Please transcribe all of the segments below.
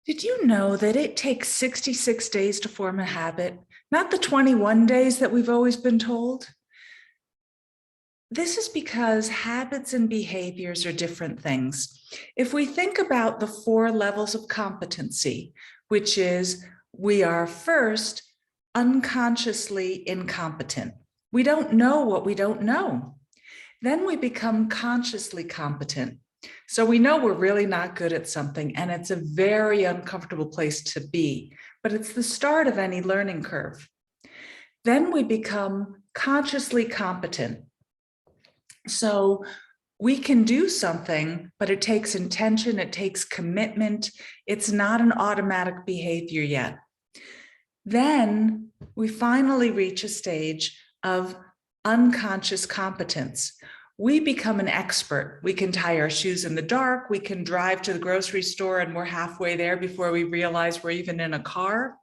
Did you know that it takes 66 days to form a habit, not the 21 days that we've always been told? This is because habits and behaviors are different things. If we think about the 4 levels of competency, which is we are first unconsciously incompetent. We don't know what we don't know. Then we become consciously competent. So we know we're really not good at something, and it's a very uncomfortable place to be, but it's the start of any learning curve. Then we become consciously competent. So we can do something, but it takes intention, it takes commitment. It's not an automatic behavior yet. Then we finally reach a stage of unconscious competence. We become an expert. We can tie our shoes in the dark. We can drive to the grocery store and we're halfway there before we realize we're even in a car.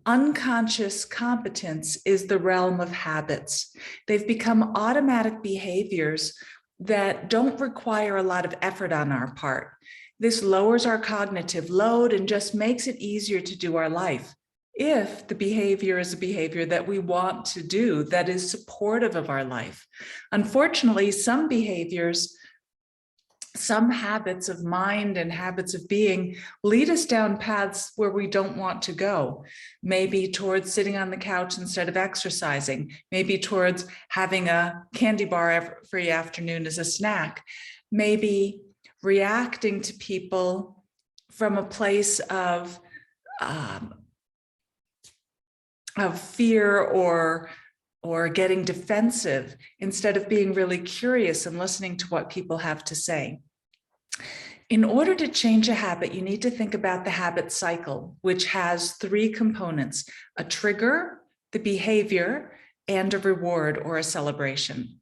Unconscious competence is the realm of habits. They've become automatic behaviors that don't require a lot of effort on our part. This lowers our cognitive load and just makes it easier to do our life if the behavior is a behavior that we want to do, that is supportive of our life. Unfortunately, some behaviors, some habits of mind and habits of being lead us down paths where we don't want to go. Maybe towards sitting on the couch instead of exercising, maybe towards having a candy bar every afternoon as a snack, maybe reacting to people from a place of fear or getting defensive instead of being really curious and listening to what people have to say. In order to change a habit, you need to think about the habit cycle, which has 3 components: a trigger, the behavior, and a reward or a celebration.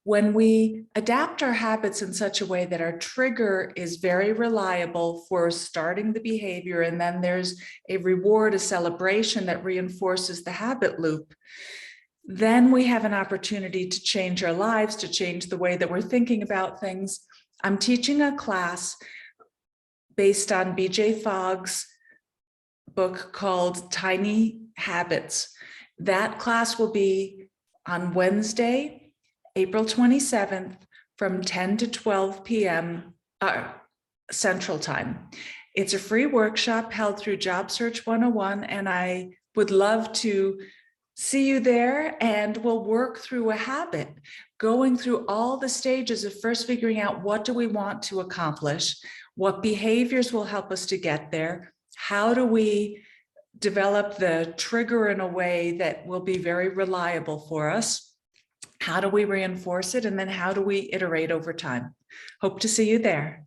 When we adapt our habits in such a way that our trigger is very reliable for starting the behavior, and then there's a reward, a celebration that reinforces the habit loop, then we have an opportunity to change our lives, to change the way that we're thinking about things. I'm teaching a class based on BJ Fogg's book called Tiny Habits. That class will be on Wednesday, April 27th from 10 to 12 p.m. Central Time. It's a free workshop held through Job Search 101, and I would love to see you there, and we'll work through a habit, going through all the stages of first figuring out what do we want to accomplish, what behaviors will help us to get there, how do we develop the trigger in a way that will be very reliable for us, how do we reinforce it, and then how do we iterate over time. Hope to see you there.